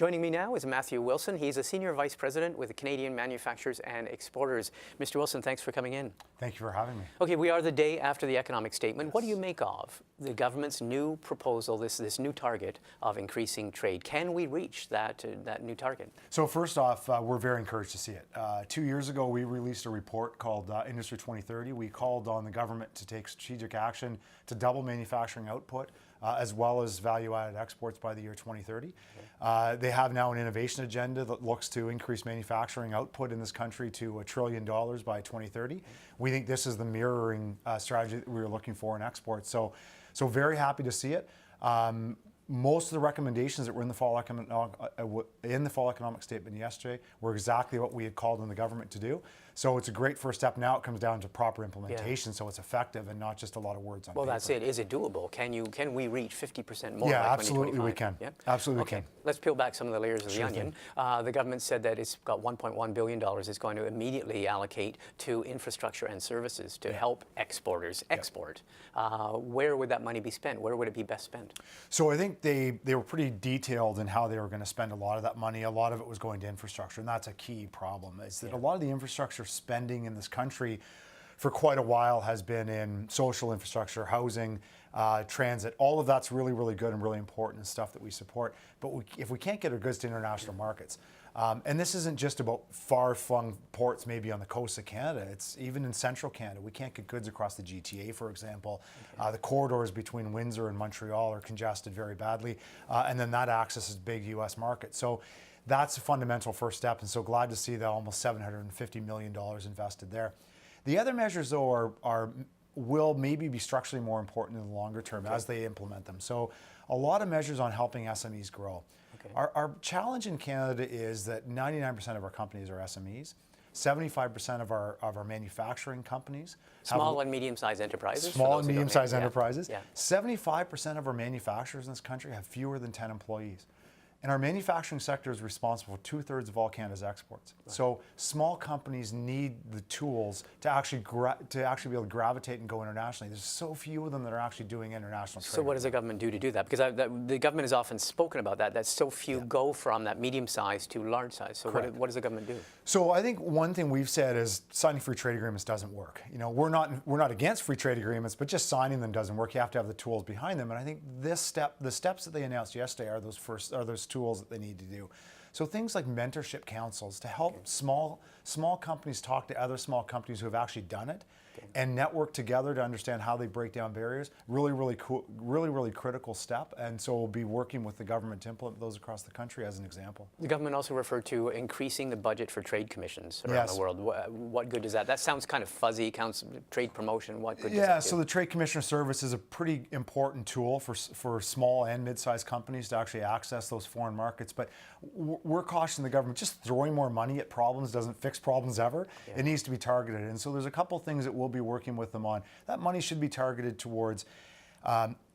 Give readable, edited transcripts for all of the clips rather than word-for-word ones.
Joining me now is Mathew Wilson. He's a Senior Vice President with the Canadian Manufacturers and Exporters. Mr. Wilson, thanks for coming in. Thank you for having me. Okay, we are the day after the economic statement. Yes. What do you make of the government's new proposal, this new target of increasing trade? Can we reach that new target? So first off, we're very encouraged to see it. 2 years ago, we released a report called Industry 2030. We called on the government to take strategic action to double manufacturing output, as well as value-added exports by the year 2030. Okay. They have now an innovation agenda that looks to increase manufacturing output in this country to $1 trillion by 2030. Okay. We think this is the mirroring strategy that we were looking for in exports. So very happy to see it. Most of the recommendations that were in the fall economic statement yesterday were exactly what we had called on the government to do. So it's a great first step. Now it comes down to proper implementation, so it's effective and not just a lot of words on paper. Well, that's it. Is it doable? Can we reach 50% more? Yeah, by absolutely we can. Yeah? Absolutely we can. Let's peel back some of the layers of the onion. The government said that it's got $1.1 billion it's going to immediately allocate to infrastructure and services to help exporters export. Where would that money be spent? Where would it be best spent? So I think they were pretty detailed in how they were going to spend a lot of that money. A lot of it was going to infrastructure, and that's a key problem, is that a lot of the infrastructure spending in this country for quite a while has been in social infrastructure, housing, transit. All of that's really, really good and really important and stuff that we support. But if we can't get our goods to international markets, and this isn't just about far-flung ports maybe on the coast of Canada, it's even in central Canada. We can't get goods across the GTA, for example. The corridors between Windsor and Montreal are congested very badly, and then that accesses big U.S. markets. So that's a fundamental first step, and so glad to see that almost $750 million invested there. The other measures, though, will maybe be structurally more important in the longer term as they implement them. So a lot of measures on helping SMEs grow. Our challenge in Canada is that 99% of our companies are SMEs. 75% of our manufacturing companies. Small and medium-sized enterprises. Small and medium-sized enterprises. Yeah. 75% of our manufacturers in this country have fewer than 10 employees. And our manufacturing sector is responsible for 2/3 of all Canada's exports. Right. So small companies need the tools to actually be able to gravitate and go internationally. There's so few of them that are actually doing international trade. So what does the government do to do that? Because the government has often spoken about that so few go from that medium size to large size. So what does the government do? So I think one thing we've said is signing free trade agreements doesn't work. You know, we're not against free trade agreements, but just signing them doesn't work. You have to have the tools behind them. And I think the steps that they announced yesterday are those tools that they need to do. So things like mentorship councils to help small companies talk to other small companies who have actually done it and network together to understand how they break down barriers. Really cool, really critical step. And so we'll be working with the government to implement those across the country as an example. The government also referred to increasing the budget for trade commissions around the world. What good is that? That sounds kind of fuzzy, counts trade promotion. What good does that do? So the Trade Commissioner Service is a pretty important tool for small and mid-sized companies to actually access those foreign markets. But we're cautioning the government, just throwing more money at problems doesn't fix problems ever. Yeah. It needs to be targeted. And so there's a couple things that we'll be working with them on. That money should be targeted towards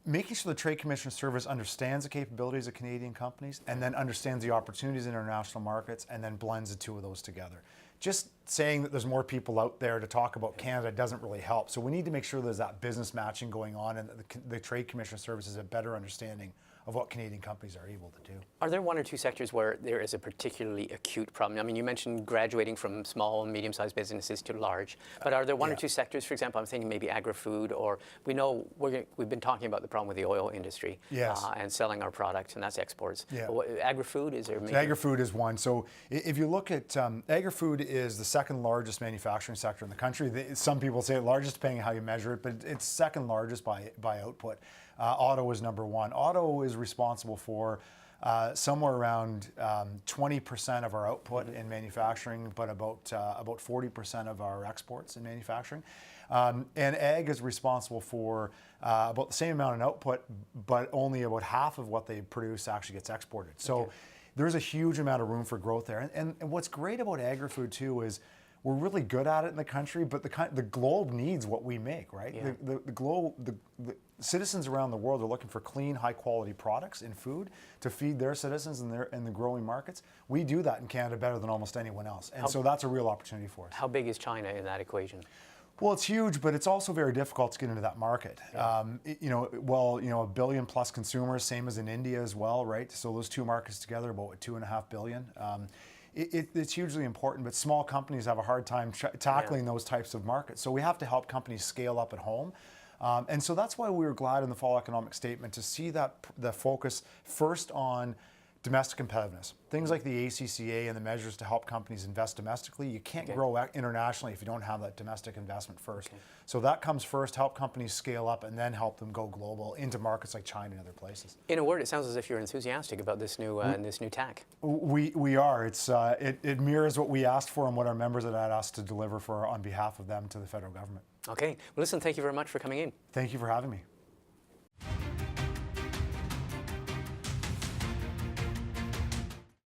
making sure the Trade Commissioner Service understands the capabilities of Canadian companies and then understands the opportunities in international markets and then blends the two of those together. Just saying that there's more people out there to talk about Canada doesn't really help. So we need to make sure there's that business matching going on and that the Trade Commissioner Service has a better understanding of what Canadian companies are able to do. Are there one or two sectors where there is a particularly acute problem? I mean, you mentioned graduating from small and medium-sized businesses to large, but are there one or two sectors, for example, I'm thinking maybe agri-food, or we know we've been talking about the problem with the oil industry and selling our products, and that's exports. Yeah. Agri-food, is there? So agri-food is one. So if you look at agri-food is the second largest manufacturing sector in the country. Some people say largest depending on how you measure it, but it's second largest by output. Auto is number one. Auto is responsible for somewhere around 20% of our output in manufacturing, but about 40% of our exports in manufacturing. And ag is responsible for about the same amount in output, but only about half of what they produce actually gets exported. So there's a huge amount of room for growth there. And what's great about agri-food too is we're really good at it in the country, but the globe needs what we make, right? Yeah. The citizens around the world are looking for clean, high-quality products in food to feed their citizens in the growing markets. We do that in Canada better than almost anyone else, and so that's a real opportunity for us. How big is China in that equation? Well, it's huge, but it's also very difficult to get into that market. Yeah. A billion plus consumers, same as in India as well, right? So those two markets together, about what, 2.5 billion. It's hugely important, but small companies have a hard time tackling those types of markets. So we have to help companies scale up at home. And so that's why we were glad in the fall economic statement to see that the focus first on domestic competitiveness. Things like the ACCA and the measures to help companies invest domestically. You can't grow internationally if you don't have that domestic investment first. Okay. So that comes first, help companies scale up, and then help them go global into markets like China and other places. In a word, it sounds as if you're enthusiastic about this new TAC. We are. It mirrors what we asked for and what our members had asked to deliver for on behalf of them to the federal government. Okay. Well, listen, thank you very much for coming in. Thank you for having me.